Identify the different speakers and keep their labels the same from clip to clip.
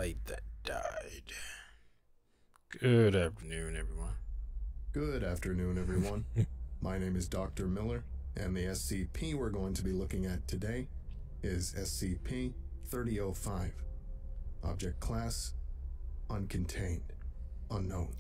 Speaker 1: light that died. Good afternoon, everyone.
Speaker 2: Good afternoon, everyone. My name is Dr. Miller, and the SCP we're going to be looking at today is SCP-3005. Object class, Uncontained, Unknown.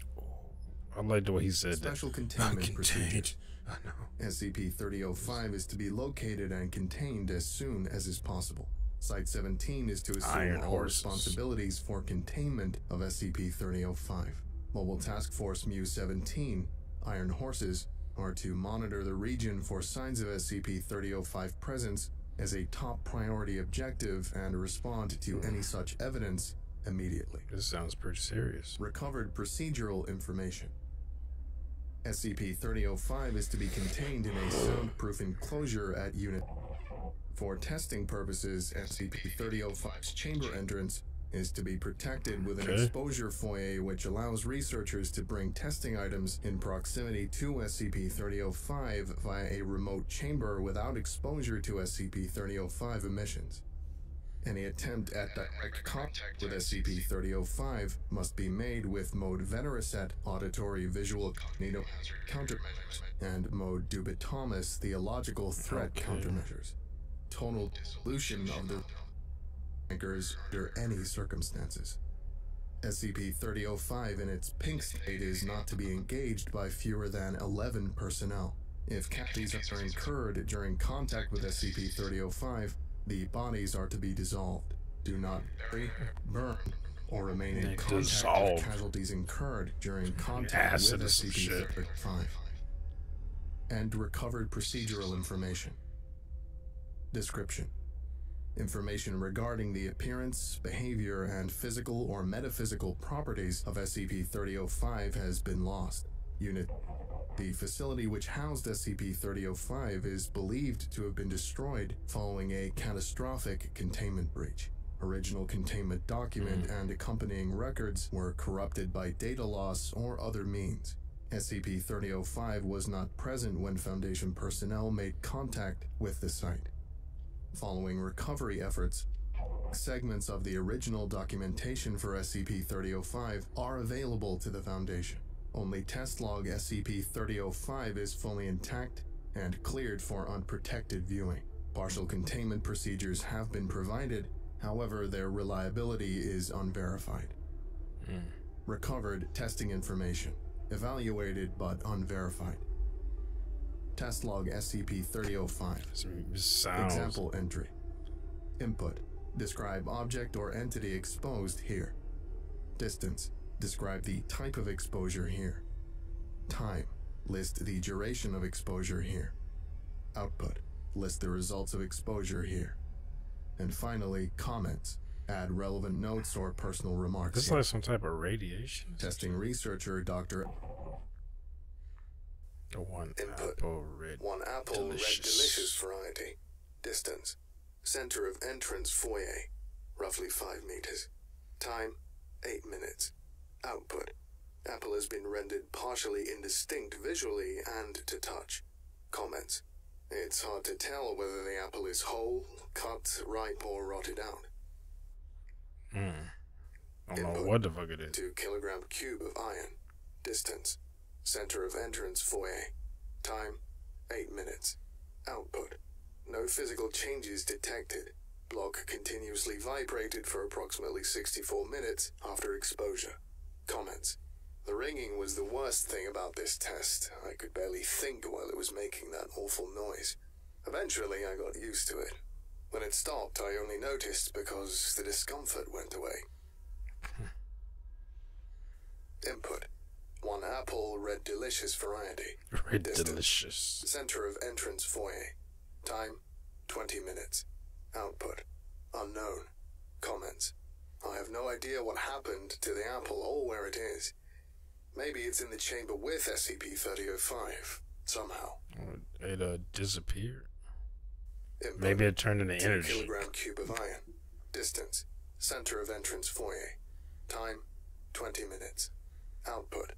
Speaker 1: I like the way he said
Speaker 2: Special
Speaker 1: that.
Speaker 2: containment procedures.
Speaker 1: I know.
Speaker 2: SCP-3005 is to be located and contained as soon as is possible. Site-17 is to assume all responsibilities for containment of SCP-3005. Mobile Task Force Mu-17, Iron Horses, are to monitor the region for signs of SCP-3005 presence as a top priority objective and respond to any such evidence immediately.
Speaker 1: This sounds pretty serious.
Speaker 2: Recovered procedural information. SCP-3005 is to be contained in a soundproof enclosure at Unit. For testing purposes, SCP-3005's chamber entrance is to be protected with an exposure foyer which allows researchers to bring testing items in proximity to SCP-3005 via a remote chamber without exposure to SCP-3005 emissions. Any attempt at direct contact with SCP-3005 must be made with Mode Venereset Auditory Visual Cognito Countermeasures and Mode Dubitamus Theological Threat Countermeasures. Total dissolution of the anchors under any circumstances. SCP-3005 in its pink state is not to be engaged by fewer than 11 personnel. If casualties are incurred during contact with SCP-3005, the bodies are to be dissolved. Do not bury, burn, or remain in contact with casualties incurred during contact with SCP-3005. And recovered procedural information. Description. Information regarding the appearance, behavior, and physical or metaphysical properties of SCP-3005 has been lost. Unit. The facility which housed SCP-3005 is believed to have been destroyed following a catastrophic containment breach. Original containment document and accompanying records were corrupted by data loss or other means. SCP-3005 was not present when Foundation personnel made contact with the site. Following recovery efforts, segments of the original documentation for SCP-3005 are available to the Foundation. Only test log SCP-3005 is fully intact and cleared for unprotected viewing. Partial containment procedures have been provided, however, their reliability is unverified. Recovered testing information, evaluated but unverified. Test log SCP-3005. Example entry. Input. Describe object or entity exposed here. Distance. Describe the type of exposure here. Time. List the duration of exposure here. Output. List the results of exposure here. And finally, comments. Add relevant notes or personal remarks.
Speaker 1: This is like some type of radiation.
Speaker 2: Testing researcher Dr.
Speaker 1: Input.
Speaker 2: One apple red delicious variety. Distance. Center of entrance foyer. Roughly 5 meters. Time. 8 minutes. Output. Apple has been rendered partially indistinct visually and to touch. Comments. It's hard to tell whether the apple is whole, cut, ripe, or rotted out.
Speaker 1: I don't know what the fuck it is.
Speaker 2: 2 kilogram cube of iron. Distance. Center of entrance foyer. Time. 8 minutes. Output. No physical changes detected. Block continuously vibrated for approximately 64 minutes after exposure. Comments. The ringing was the worst thing about this test. I could barely think while it was making that awful noise. Eventually, I got used to it. When it stopped, I only noticed because the discomfort went away. Input. 1 apple red delicious variety.
Speaker 1: Red delicious.
Speaker 2: Center of entrance foyer. Time. 20 minutes. Output. Unknown. Comments. I have no idea what happened to the apple or where it is. Maybe it's in the chamber with SCP-3005. Somehow.
Speaker 1: It disappeared.
Speaker 2: Input.
Speaker 1: Maybe it turned into
Speaker 2: 2
Speaker 1: energy.
Speaker 2: kilogram cube of iron. Distance. Center of entrance foyer. Time. 20 minutes. Output.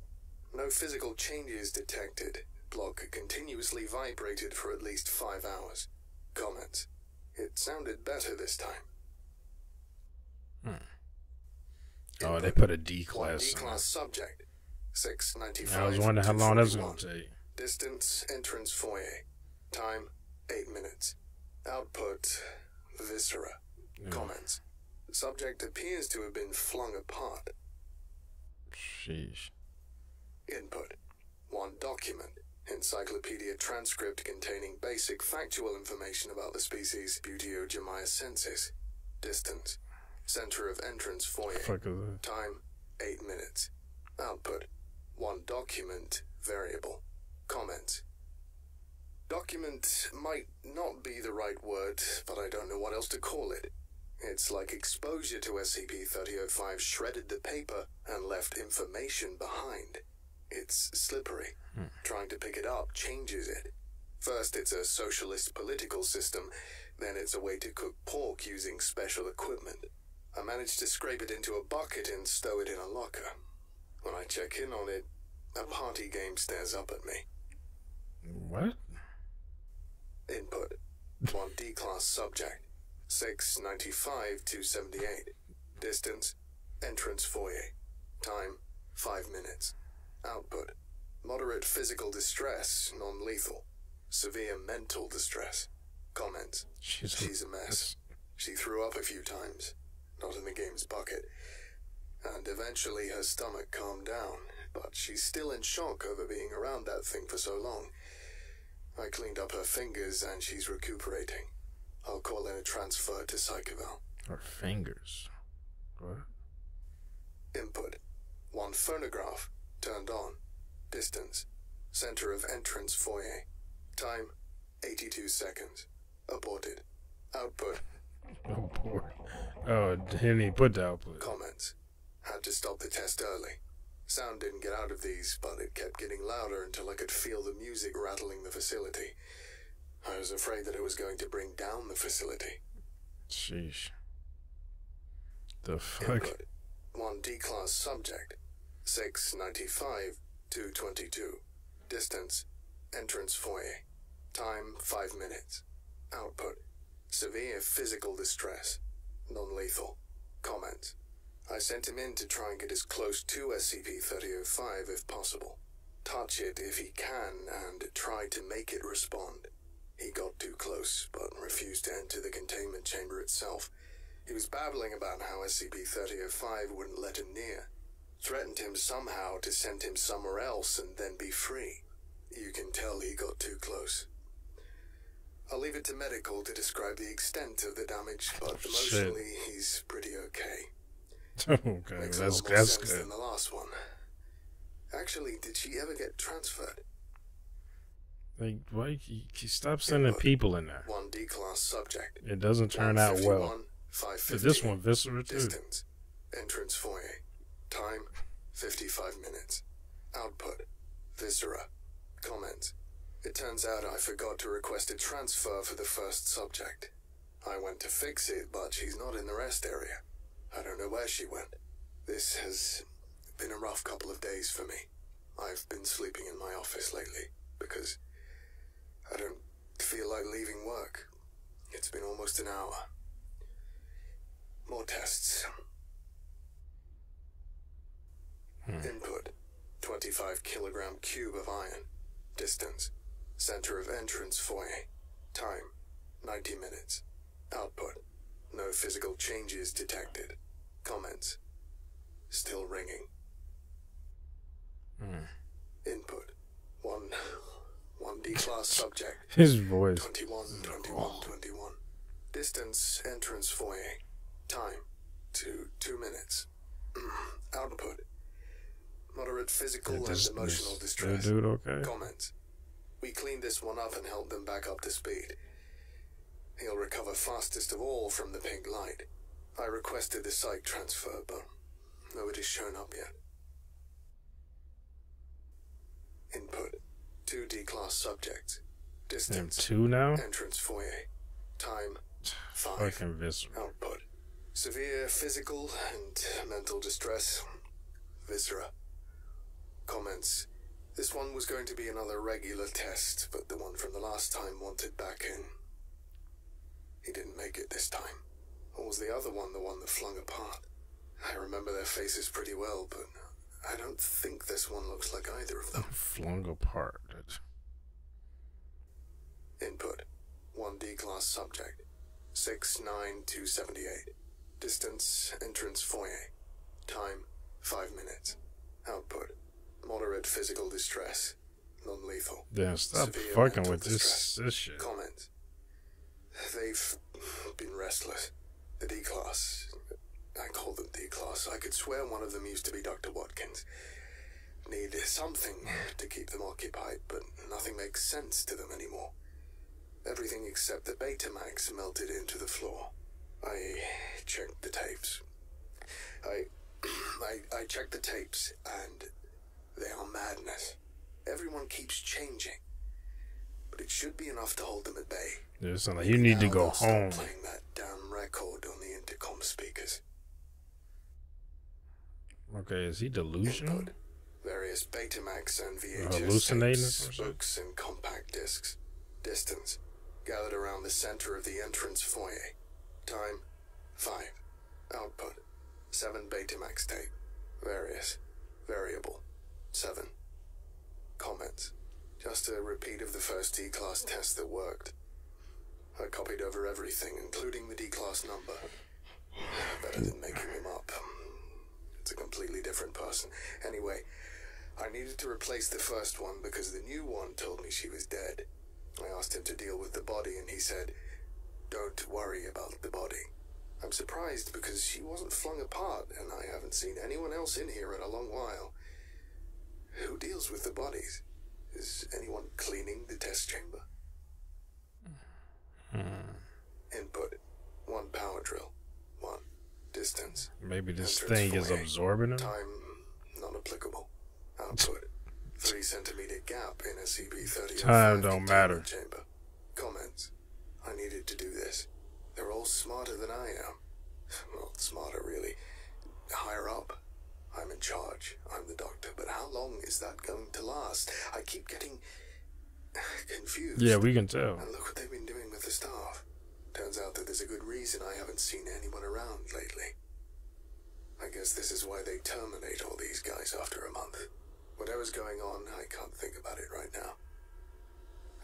Speaker 2: No physical changes detected. Block continuously vibrated for at least 5 hours. Comments. It sounded better this time.
Speaker 1: Oh, they put a D
Speaker 2: One
Speaker 1: class
Speaker 2: D
Speaker 1: in
Speaker 2: class
Speaker 1: it.
Speaker 2: subject. 695.
Speaker 1: I was wondering how long that's gonna
Speaker 2: 241.
Speaker 1: take.
Speaker 2: Distance, entrance foyer. Time, 8 minutes. Output, viscera.
Speaker 1: Yeah.
Speaker 2: Comments. Subject appears to have been flung apart.
Speaker 1: Sheesh.
Speaker 2: Input. One document. Encyclopedia transcript containing basic factual information about the species Buteogymaicensis. Distance. Center of entrance foyer.
Speaker 1: Fuck is that?
Speaker 2: Time, 8 minutes. Output. One document, variable. Comments. Document might not be the right word, but I don't know what else to call it. It's like exposure to SCP-3005 shredded the paper and left information behind. It's slippery. Trying to pick it up changes it. First, it's a socialist political system, then it's a way to cook pork using special equipment. I managed to scrape it into a bucket and stow it in a locker. When I check in on it, a party game stares up at me.
Speaker 1: What?
Speaker 2: Input. One D-class subject. 695-278. Distance. Entrance foyer. Time. 5 minutes. Output. Moderate physical distress, non-lethal. Severe mental distress. Comments. She's a mess. She threw up a few times. Not in the game's bucket. And eventually her stomach calmed down, but she's still in shock over being around that thing for so long. I cleaned up her fingers and she's recuperating. I'll call in a transfer to Psychoval.
Speaker 1: Her fingers. What?
Speaker 2: Input. One phonograph. Turned on. Distance. Center of entrance foyer. Time. 82 seconds. Aborted. Output.
Speaker 1: Oh, poor. Oh, didn't he put the output?
Speaker 2: Comments. Had to stop the test early. Sound didn't get out of these, but it kept getting louder until I could feel the music rattling the facility. I was afraid that it was going to bring down the facility.
Speaker 1: Sheesh. The fuck?
Speaker 2: Input. One D-class subject. 695-222. Distance. Entrance foyer. Time 5 minutes. Output. Severe physical distress. Non-lethal. Comments. I sent him in to try and get as close to SCP-3005 if possible. Touch it if he can and try to make it respond. He got too close, but refused to enter the containment chamber itself. He was babbling about how SCP-3005 wouldn't let him near. Threatened him somehow to send him somewhere else and then be free. You can tell he got too close. I'll leave it to medical to describe the extent of the damage, but emotionally he's pretty okay.
Speaker 1: Okay,
Speaker 2: Makes
Speaker 1: that's
Speaker 2: a lot more sense
Speaker 1: good.
Speaker 2: than the last one. Actually, did she ever get transferred?
Speaker 1: Like, why you stop sending people in there?
Speaker 2: One D-class subject.
Speaker 1: It doesn't turn out well.
Speaker 2: 550.
Speaker 1: This one, viscera too.
Speaker 2: Distance. Entrance foyer. Time. 55 minutes. Output. Viscera. Comments. It turns out I forgot to request a transfer for the first subject. I went to fix it, but she's not in the rest area. I don't know where she went. This has been a rough couple of days for me. I've been sleeping in my office lately because I don't feel like leaving work. It's been almost an hour. More tests. Input. 25 kilogram cube of iron. Distance. Center of entrance foyer. Time. 90 minutes. Output. No physical changes detected. Comments. Still ringing. Input. One D-class subject.
Speaker 1: His voice.
Speaker 2: 21. Distance, entrance foyer. Time. 2 minutes. Output. Moderate physical and emotional distress.
Speaker 1: Dude, okay.
Speaker 2: Comments. We cleaned this one up and helped them back up to speed. He'll recover fastest of all from the pink light. I requested the psych transfer, but nobody's shown up yet. Input. 2 D-class subjects. Distance.
Speaker 1: 2 now?
Speaker 2: Entrance foyer. Time. 5.
Speaker 1: Fucking viscera.
Speaker 2: Output. Severe physical and mental distress. Viscera. Comments. This one was going to be another regular test, but the one from the last time wanted back in. He didn't make it this time. Or was the other one the one that flung apart? I remember their faces pretty well, but I don't think this one looks like either of them.
Speaker 1: Flung apart.
Speaker 2: Input: 1D class subject, 69278. Distance, entrance foyer. Time, 5 minutes. Output: moderate physical distress, non-lethal.
Speaker 1: Yeah, stop
Speaker 2: Severe
Speaker 1: fucking
Speaker 2: mental
Speaker 1: with this shit.
Speaker 2: Comments: they've been restless. The D-class, I call them D-class. I could swear one of them used to be Dr. Watkins. Need something to keep them occupied, but nothing makes sense to them anymore. Everything except the Betamax melted into the floor. I checked the tapes. I checked the tapes, and they are madness. Everyone keeps changing, but it should be enough to hold them at bay.
Speaker 1: Yeah, it's like you need to go home.
Speaker 2: Stop playing that damn record on the intercom speakers.
Speaker 1: Okay, is he delusional?
Speaker 2: Input: various Betamax and VHS
Speaker 1: Hallucinating
Speaker 2: tapes,
Speaker 1: or something?
Speaker 2: books, and compact discs. Distance: gathered around the center of the entrance foyer. Time: 5. Output: 7 Betamax tape. Various. Variable: 7. Comments: just a repeat of the first D-class test that worked. I copied over everything, including the D-class number. Better than making him up. It's a completely different person. Anyway, I needed to replace the first one because the new one told me she was dead. I asked him to deal with the body, and he said, "Don't worry about the body." I'm surprised because she wasn't flung apart, and I haven't seen anyone else in here in a long while. Who deals with the bodies? Is anyone cleaning the test chamber? Input: 1 power drill. 1. Distance.
Speaker 1: Maybe this
Speaker 2: Entrance
Speaker 1: thing is
Speaker 2: foyer.
Speaker 1: absorbing him.
Speaker 2: Time not applicable. Output: 3 centimeter gap in SCP-3005
Speaker 1: Time don't matter.
Speaker 2: chamber. Comments: I needed to do this. They're all smarter than I am. Well, smarter really. Higher up. I'm in charge. I'm the doctor. But how long is that going to last? I keep getting confused.
Speaker 1: Yeah, we can tell.
Speaker 2: And look what they've been doing with the staff. Turns out that there's a good reason I haven't seen anyone around lately. I guess this is why they terminate all these guys after a month. Whatever's going on, I can't think about it right now.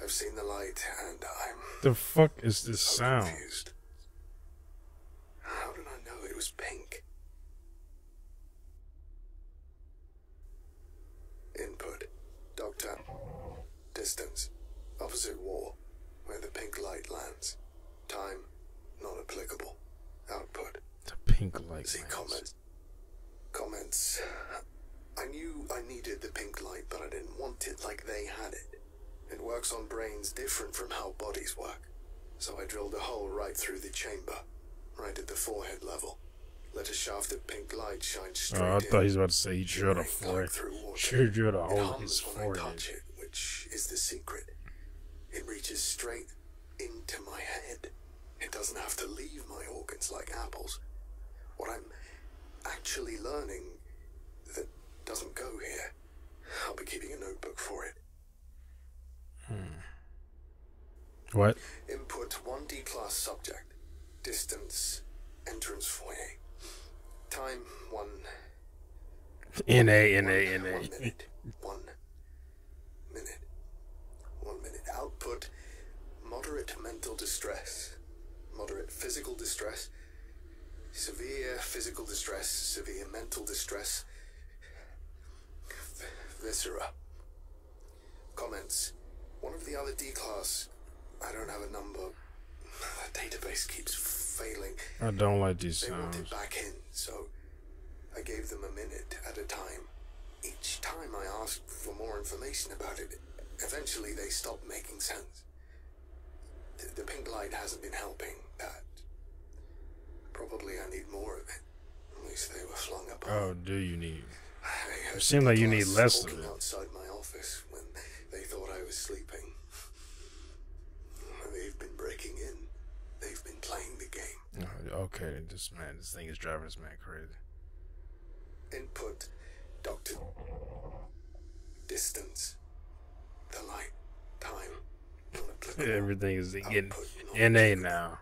Speaker 2: I've seen the light, and I'm
Speaker 1: The fuck is this
Speaker 2: so
Speaker 1: sound?
Speaker 2: confused. How did I know it was pink? Input: Doctor. Distance: opposite wall, where the pink light lands. Time not applicable. Output:
Speaker 1: The pink light.
Speaker 2: see comments. Comments: I knew I needed the pink light, but I didn't want it like they had it. It works on brains different from how bodies work. So I drilled a hole right through the chamber, right at the forehead level. Let a shaft of pink light shine straight in.
Speaker 1: Oh, I thought he was about to say he drilled a
Speaker 2: shimmering
Speaker 1: forehead.
Speaker 2: through water.
Speaker 1: Sure drilled a
Speaker 2: It
Speaker 1: hole in his
Speaker 2: hums when I touch
Speaker 1: forehead.
Speaker 2: it, which is the secret. It reaches straight into my head. It doesn't have to leave my organs like apples. What I'm actually learning that doesn't go here. I'll be keeping a notebook for it.
Speaker 1: What?
Speaker 2: Input: 1D class subject. Distance, entrance foyer. Time: 1
Speaker 1: NA.
Speaker 2: 1 minute. 1 minute. 1 minute. Output: moderate mental distress, moderate physical distress, severe physical distress, severe mental distress, viscera. Comments: one of the other D-class, I don't have a number. The database keeps failing.
Speaker 1: I don't like these
Speaker 2: They want it
Speaker 1: sounds.
Speaker 2: back in, so I gave them a minute at a time. Each time I asked for more information about it, eventually they stopped making sense. The pink light hasn't been helping that. Probably I need more of it. At least they were flung apart.
Speaker 1: Oh, do you need?
Speaker 2: I heard
Speaker 1: It seemed like you need
Speaker 2: D-class
Speaker 1: less of
Speaker 2: talking
Speaker 1: it.
Speaker 2: outside my office when they thought I was sleeping. They've been breaking in. They've been playing the game.
Speaker 1: Oh, okay, this thing is driving this man crazy.
Speaker 2: Input: Doctor. Distance. The light. Time. Not applicable.
Speaker 1: Everything is getting
Speaker 2: Output not
Speaker 1: NA
Speaker 2: applicable.
Speaker 1: now.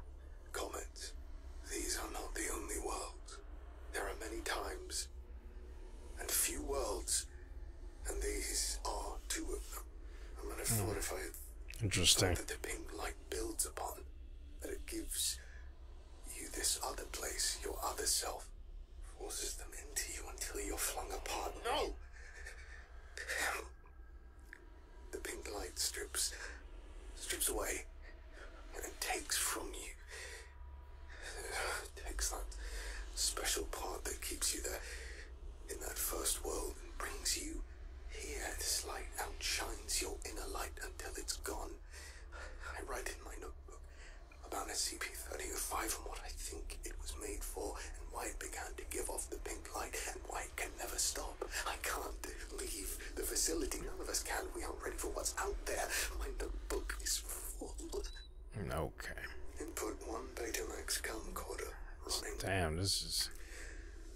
Speaker 2: Comments: these are not the only worlds. There are many thought if I
Speaker 1: Interesting.
Speaker 2: that the pink light builds upon, that it gives you this other place, your other self, forces them into you until you're flung apart. No! The pink light strips away and takes from you. Takes that special part that keeps you there in that first world and brings you here. This light outshines your inner light until it's gone. I write in my notebook about SCP-3005 and what I think it was made for and why it began to give off the pink light and why it can never stop. I can't leave the facility. None of us can. We aren't ready for what's out there. My notebook is full.
Speaker 1: Okay.
Speaker 2: Input 1 Betamax camcorder running.
Speaker 1: Damn, this is...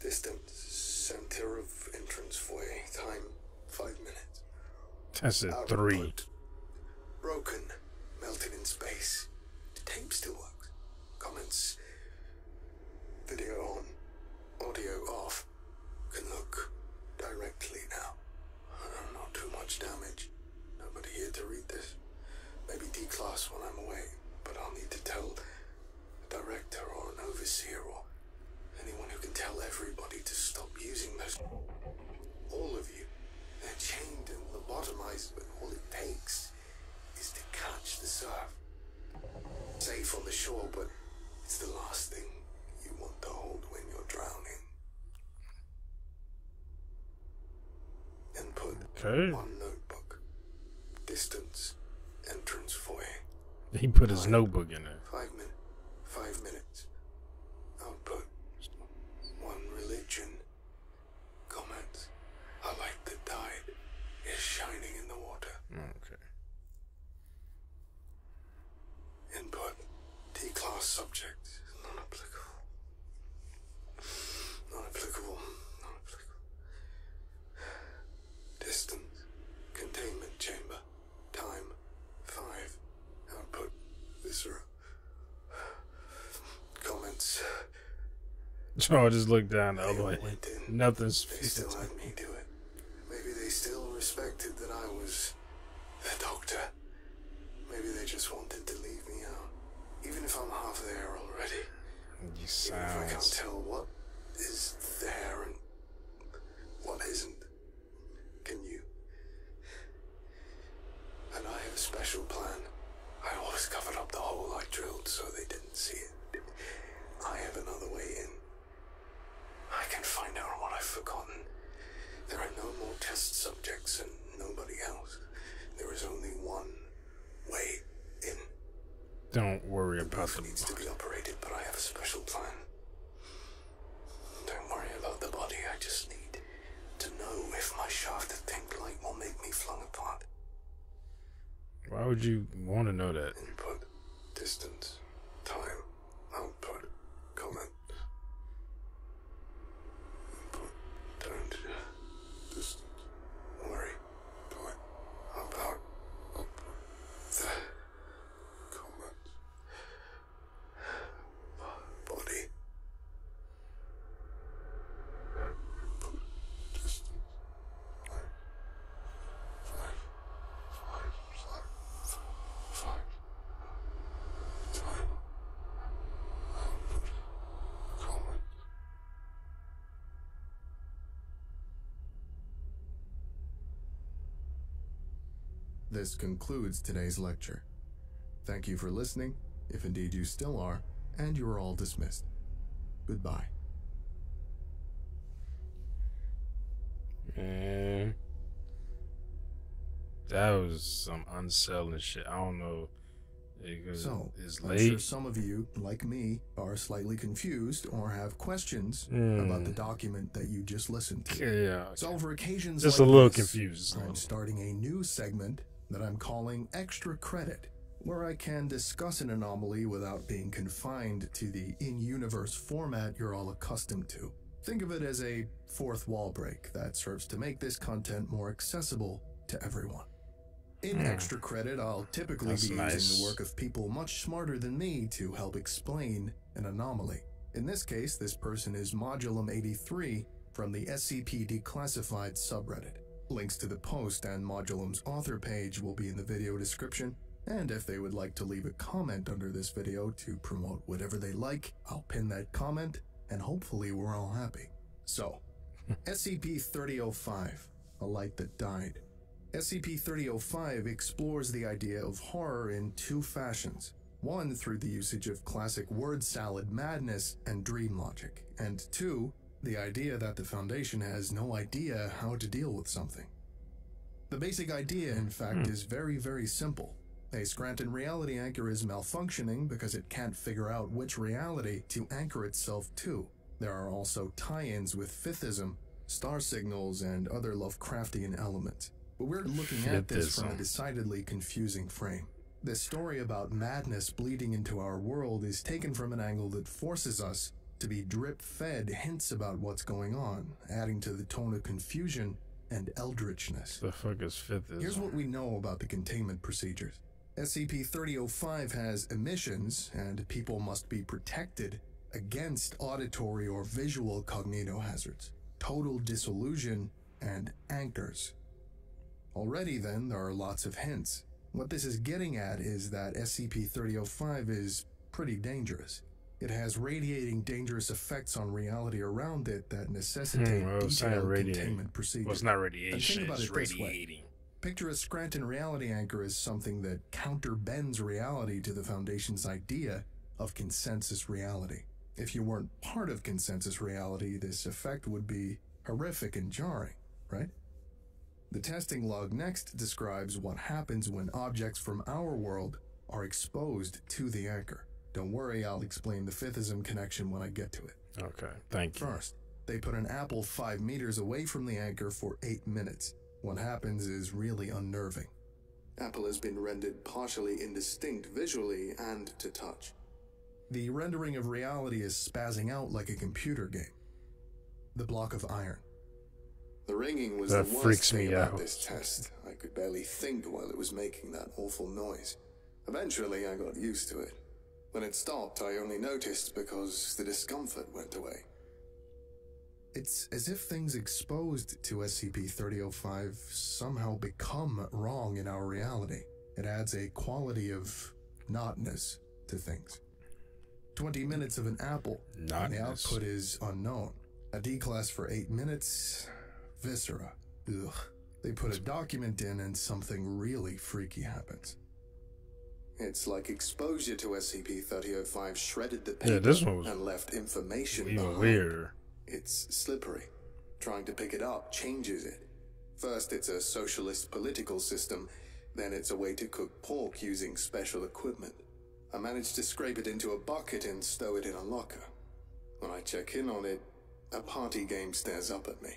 Speaker 2: Distance, center of entrance foyer. Time, 5 minutes.
Speaker 1: That's a
Speaker 2: Output,
Speaker 1: 3.
Speaker 2: broken, melted in space. The tape still works. Comments. Video on, audio off. Can look directly now. Not too much damage. Nobody here to read this. Maybe D-class when I'm away, but I'll need to tell a director or an overseer or anyone who can tell everybody to stop using those. All of you. They're chained and lobotomized, but all it takes is to catch the surf. Safe on the shore, but it's the last thing you want to hold when you're drowning. Input.
Speaker 1: Okay.
Speaker 2: 1 notebook. Distance. Entrance foyer.
Speaker 1: He put his notebook in there.
Speaker 2: 5 minutes. Output. 1 religion. Comments. A light that died is shining in the water.
Speaker 1: Okay.
Speaker 2: Input. D-class subject. Non applicable. Non applicable. Non applicable. Distance. Containment chamber. Time. 5. Output. Viscera. Comments.
Speaker 1: So I just looked down the other way.
Speaker 2: Went in.
Speaker 1: Nothing's...
Speaker 2: They still had me do it. Maybe they still respected that I was the doctor. Maybe they just wanted to leave me out. Even if I'm half there already.
Speaker 1: You
Speaker 2: Even if I can't
Speaker 1: sounds...
Speaker 2: tell what is there and what isn't. Can you? And I have a special plan. I always covered up the hole I drilled so they didn't see it. I have another way in. I can find out what I've forgotten. There are no more test subjects and nobody else. There is only one way in.
Speaker 1: Don't worry
Speaker 2: The
Speaker 1: about
Speaker 2: booth
Speaker 1: the...
Speaker 2: needs to be operated, but I have a special plan. Don't worry about the body. I just need to know if my shaft of pink light will make me flung apart.
Speaker 1: Why would you want to know that?
Speaker 2: Input, distance, time, output, comment. Input, don't, distance, worry, point, about, output, the, comment, body. Input, distance, 9, 5, 5, time, output, comment. This concludes today's lecture. Thank you for listening, if indeed you still are, and you are all dismissed. Goodbye.
Speaker 1: Man, that was some unsettling shit. I don't know.
Speaker 2: So,
Speaker 1: It's
Speaker 2: I'm
Speaker 1: late.
Speaker 2: sure some of you, like me, are slightly confused or have questions about the document that you just listened to.
Speaker 1: Yeah.
Speaker 2: So for occasions
Speaker 1: Just
Speaker 2: like
Speaker 1: a little
Speaker 2: this,
Speaker 1: confused.
Speaker 2: I'm starting a new segment that I'm calling Extra Credit, where I can discuss an anomaly without being confined to the in-universe format you're all accustomed to. Think of it as a fourth wall break that serves to make this content more accessible to everyone. In Extra Credit, I'll typically
Speaker 1: That's
Speaker 2: be
Speaker 1: nice.
Speaker 2: using the work of people much smarter than me to help explain an anomaly. In this case, this person is Modulum 83 from the SCP Declassified subreddit. Links to the post and Modulum's author page will be in the video description, and if they would like to leave a comment under this video to promote whatever they like, I'll pin that comment, and hopefully we're all happy. So, SCP-3005, A Light That Died. SCP-3005 explores the idea of horror in two fashions. One, through the usage of classic word salad madness and dream logic, and two, the idea that the Foundation has no idea how to deal with something. The basic idea, in fact, is very, very simple. A Scranton reality anchor is malfunctioning because it can't figure out which reality to anchor itself to. There are also tie-ins with Fifthism, star signals, and other Lovecraftian elements. But we're looking at this from a decidedly confusing frame. This story about madness bleeding into our world is taken from an angle that forces us to be drip-fed hints about what's going on, adding to the tone of confusion and eldritchness.
Speaker 1: The fuck is Fifthist?
Speaker 2: Here's what we know about the containment procedures. SCP-3005 has emissions, and people must be protected against auditory or visual cognitohazards, total dissolution, and anchors. Already then, there are lots of hints. What this is getting at is that SCP-3005 is pretty dangerous. It has radiating dangerous effects on reality around it that necessitate detailed containment procedures.
Speaker 1: Well, it's not radiation,
Speaker 2: it's
Speaker 1: radiating.
Speaker 2: Picture a Scranton reality anchor as something that counterbends reality to the Foundation's idea of consensus reality. If you weren't part of consensus reality, this effect would be horrific and jarring, right? The testing log next describes what happens when objects from our world are exposed to the anchor. Don't worry, I'll explain the Fifthism connection when I get to it.
Speaker 1: Okay, thank you.
Speaker 2: First, they put an apple 5 meters away from the anchor for 8 minutes. What happens is really unnerving. Apple has been rendered partially indistinct visually and to touch. The rendering of reality is spazzing out like a computer game. The block of iron. The ringing was the worst thing about this test. I could barely think while it was making that awful noise. Eventually, I got used to it. When it stopped, I only noticed because the discomfort went away. It's as if things exposed to SCP-3005 somehow become wrong in our reality. It adds a quality of notness to things. 20 minutes of an apple, and the output is unknown. A D-class for 8 minutes, viscera. Ugh. They put a document in and something really freaky happens. It's like exposure to SCP-3005 shredded the paper and left information behind.
Speaker 1: Weirder.
Speaker 2: It's slippery. Trying to pick it up changes it. First it's a socialist political system, then it's a way to cook pork using special equipment. I managed to scrape it into a bucket and stow it in a locker. When I check in on it, a party game stares up at me.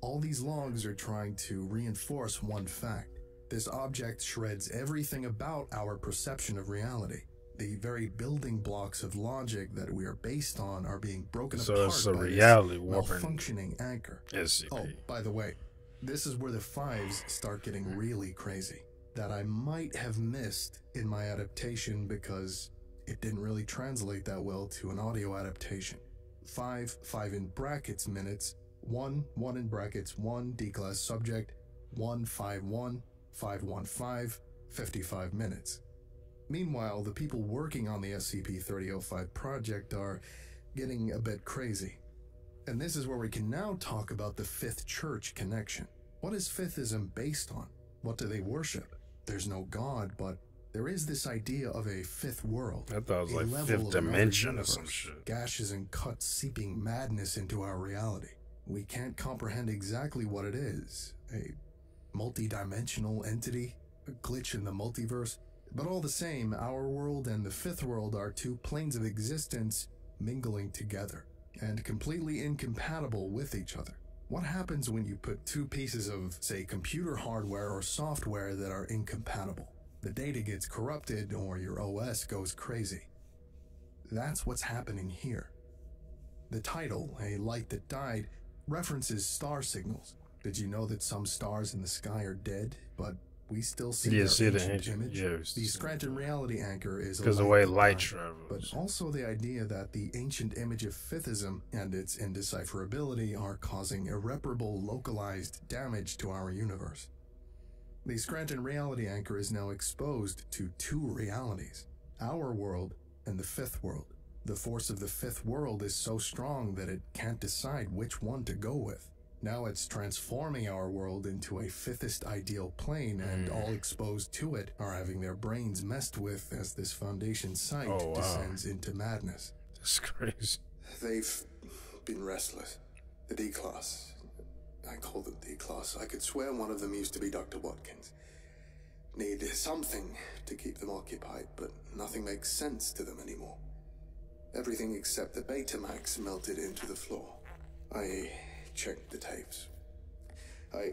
Speaker 2: All these logs are trying to reinforce one fact. This object shreds everything about our perception of reality. The very building blocks of logic that we are based on are being broken apart
Speaker 1: it's a
Speaker 2: by
Speaker 1: reality
Speaker 2: this malfunctioning anchor.
Speaker 1: SCP.
Speaker 2: Oh, by the way, this is where the fives start getting really crazy. That I might have missed in my adaptation because it didn't really translate that well to an audio adaptation. 5 in brackets minutes, 1 in brackets 1 D-class subject, 151, 515, 55 minutes. Meanwhile, the people working on the SCP-3005 project are getting a bit crazy. And this is where we can now talk about the Fifth Church connection. What is Fifthism based on? What do they worship? There's no god, but there is this idea of a fifth world.
Speaker 1: I thought it was like fifth dimension or some shit.
Speaker 2: Gashes and cuts seeping madness into our reality. We can't comprehend exactly what it is. A multi-dimensional entity? A glitch in the multiverse? But all the same, our world and the fifth world are two planes of existence mingling together, and completely incompatible with each other. What happens when you put two pieces of, say, computer hardware or software that are incompatible? The data gets corrupted or your OS goes crazy. That's what's happening here. The title, A Light That Died, references star signals. Did you know that some stars in the sky are dead, but we still see
Speaker 1: Yeah,
Speaker 2: their
Speaker 1: see the
Speaker 2: ancient
Speaker 1: ancient-
Speaker 2: image.
Speaker 1: yeah,
Speaker 2: the Scranton reality anchor is
Speaker 1: because
Speaker 2: a
Speaker 1: the way
Speaker 2: that
Speaker 1: light
Speaker 2: died,
Speaker 1: travels.
Speaker 2: but also the idea that the ancient image of Fifthist and its indecipherability are causing irreparable localized damage to our universe. The Scranton reality anchor is now exposed to two realities, our world and the fifth world. The force of the fifth world is so strong that it can't decide which one to go with. Now it's transforming our world into a Fifthist ideal plane, and all exposed to it are having their brains messed with as this Foundation site descends into madness.
Speaker 1: That's crazy.
Speaker 2: They've been restless. The D-Class. I call them D-Class. I could swear one of them used to be Dr. Watkins. Need something to keep them occupied, but nothing makes sense to them anymore. Everything except the Betamax melted into the floor. I checked the tapes. I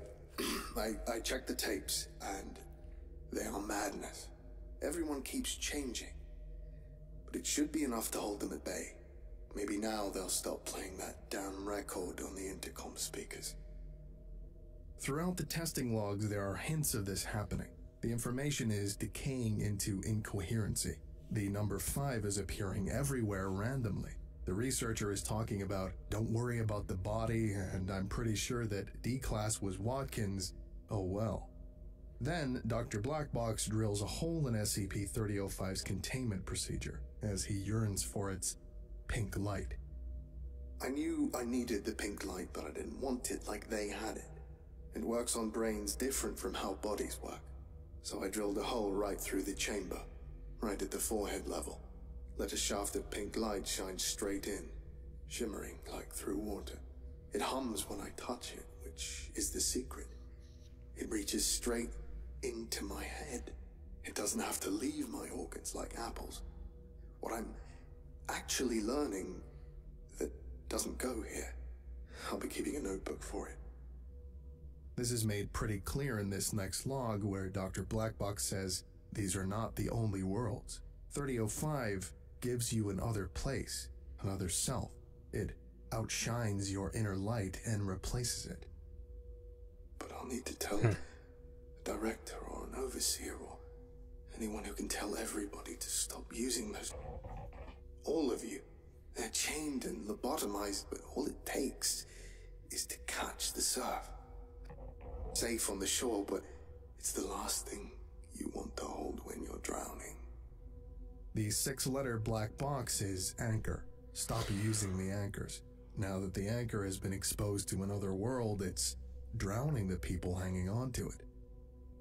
Speaker 2: checked the tapes, and they are madness. Everyone keeps changing. But it should be enough to hold them at bay. Maybe now they'll stop playing that damn record on the intercom speakers. Throughout the testing logs, there are hints of this happening. The information is decaying into incoherency. The number 5 is appearing everywhere randomly. The researcher is talking about, don't worry about the body, and I'm pretty sure that D-Class was Watkins. Oh well. Then, Dr. Blackbox drills a hole in SCP-3005's containment procedure as he yearns for its pink light. I knew I needed the pink light, but I didn't want it like they had it. It works on brains different from how bodies work. So I drilled a hole right through the chamber, right at the forehead level. Let a shaft of pink light shine straight in, shimmering like through water. It hums when I touch it, which is the secret. It reaches straight into my head. It doesn't have to leave my organs like apples. What I'm actually learning that doesn't go here. I'll be keeping a notebook for it. This is made pretty clear in this next log where Dr. Blackbox says, these are not the only worlds. 3005 gives you another place, another self. It outshines your inner light and replaces it. But I'll need to tell a director or an overseer or anyone who can tell everybody to stop using those. All of you. They're chained and lobotomized, but all it takes is to catch the surf. Safe on the shore, but it's the last thing you want to hold when you're drowning. The 6-letter black box is anchor. Stop using the anchors. Now that the anchor has been exposed to another world, it's drowning the people hanging on to it.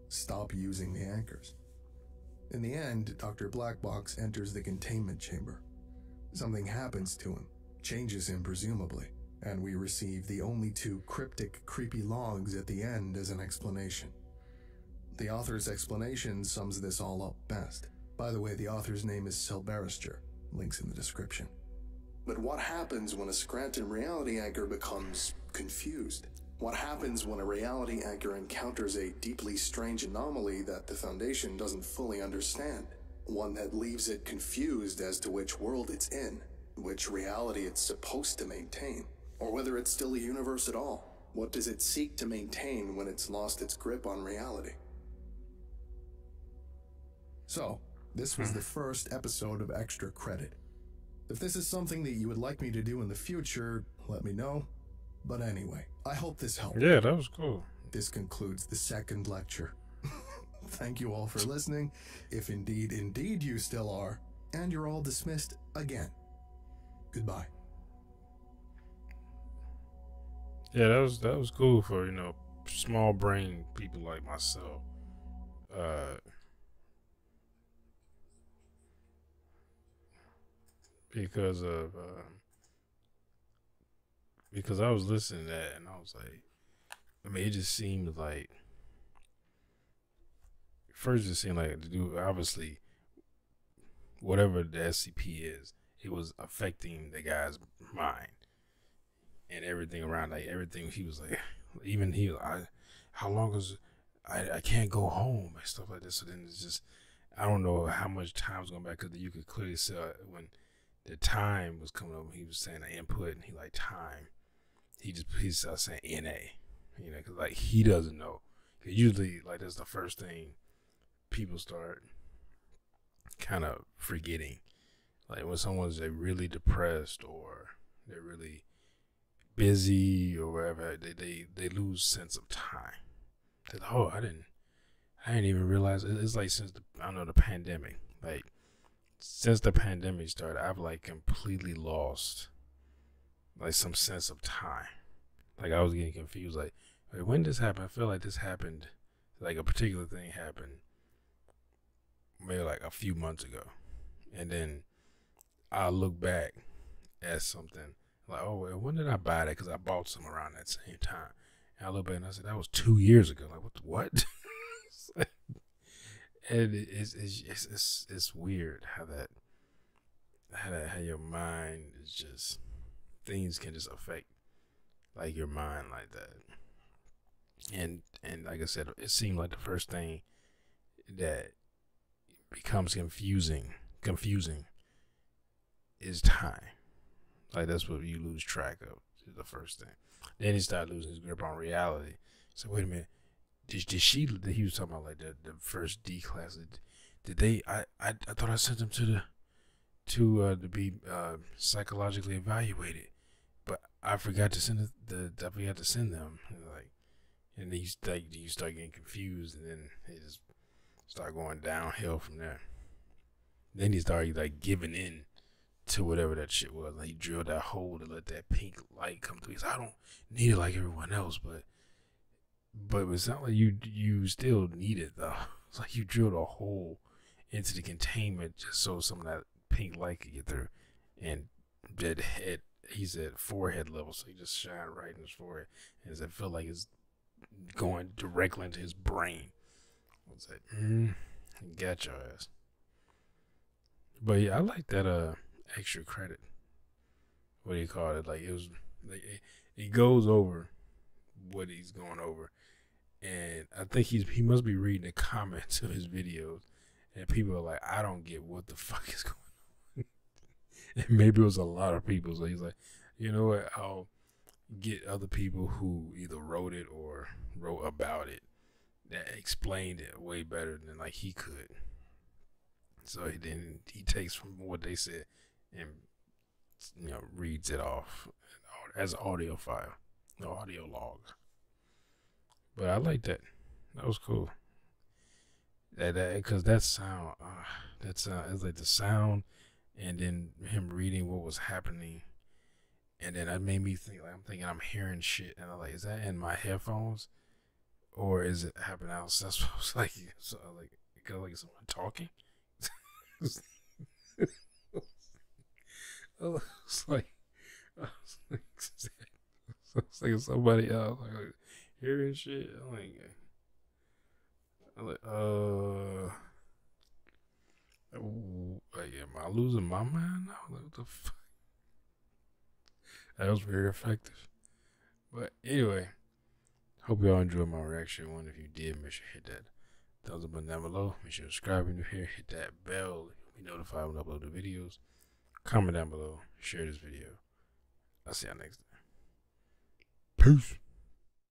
Speaker 2: Stop using the anchors. In the end, Dr. Blackbox enters the containment chamber. Something happens to him, changes him presumably, and we receive the only 2 cryptic, creepy logs at the end as an explanation. The author's explanation sums this all up best. By the way, the author's name is Silberister. Links in the description. But what happens when a Scranton reality anchor becomes confused? What happens when a reality anchor encounters a deeply strange anomaly that the Foundation doesn't fully understand? One that leaves it confused as to which world it's in, which reality it's supposed to maintain, or whether it's still a universe at all. What does it seek to maintain when it's lost its grip on reality? So, this was the first episode of Extra Credit. If this is something that you would like me to do in the future, let me know. But anyway, I hope this helped.
Speaker 1: Yeah, that was cool.
Speaker 2: This concludes the second lecture. Thank you all for listening, if indeed you still are, and you're all dismissed again. Goodbye.
Speaker 1: Yeah, that was cool for, small brain people like myself. Because I was listening to that and I was like, it just seemed like, first it seemed like the dude, obviously, whatever the SCP is, it was affecting the guy's mind and everything around, like everything. He was like, even how long is, I can't go home and stuff like this. So then it's just, I don't know how much time was going back, because you could clearly see when the time was coming up, he was saying the input and he time. He started saying NA, cause like he doesn't know. Usually, like, that's the first thing people start kind of forgetting. Like when someone's really depressed or they're really busy or whatever, they lose sense of time. They're like, oh, I didn't even realize. It's like since the pandemic. Like since the pandemic started, I've like completely lost like some sense of time. Like I was getting confused. Like, wait, when this happened? I feel like this happened. Like a particular thing happened maybe like a few months ago, and then I look back at something like, oh, well, when did I buy that? Because I bought some around that same time. And I look back and I said, that was 2 years ago. Like, what? And it's weird how your mind is just, things can just affect like your mind like that. And like I said, it seemed like the first thing that becomes confusing is time. Like that's what you lose track of. Is the first thing. Then he started losing his grip on reality. So wait a minute, did she? He was talking about like the first D class. Did they? I thought I sent them to be psychologically evaluated, but I forgot to send I forgot to send them. Like, and then you start getting confused, and then they just start going downhill from there. Then he started like giving in to whatever that shit was. Like he drilled that hole to let that pink light come through. He said, I don't need it like everyone else, but it's not like you still need it though. It's like you drilled a hole into the containment just so some of that pink light could get through. And that head, he said forehead level, so he just shined right in his forehead. And it felt like it's going directly into his brain. I was like, got your ass. But yeah, I like that extra credit. What do you call it? Like it was like it goes over what he's going over, and I think he must be reading the comments of his videos, and people are like, I don't get what the fuck is going on. And maybe it was a lot of people, so he's like, you know what? I'll get other people who either wrote it or wrote about it that explained it way better than like he could. So he takes from what they said and reads it off as an audio file, no audio log. But I like that. That was cool. That because that sound, it's like the sound, and then him reading what was happening, and then that made me think. Like I'm thinking I'm hearing shit, and I'm like, is that in my headphones, or is it happening outside? So I was like, like someone talking. I was like somebody else like hearing shit. I'm like, am I losing my mind now? Like, what the fuck? That was very effective. But anyway, hope y'all enjoyed my reaction one. If you did, make sure to hit that thumbs up button down below. Make sure to subscribe if you're here. Hit that bell. Be notified when I upload the videos. Comment down below. Share this video. I'll see y'all next time. Peace.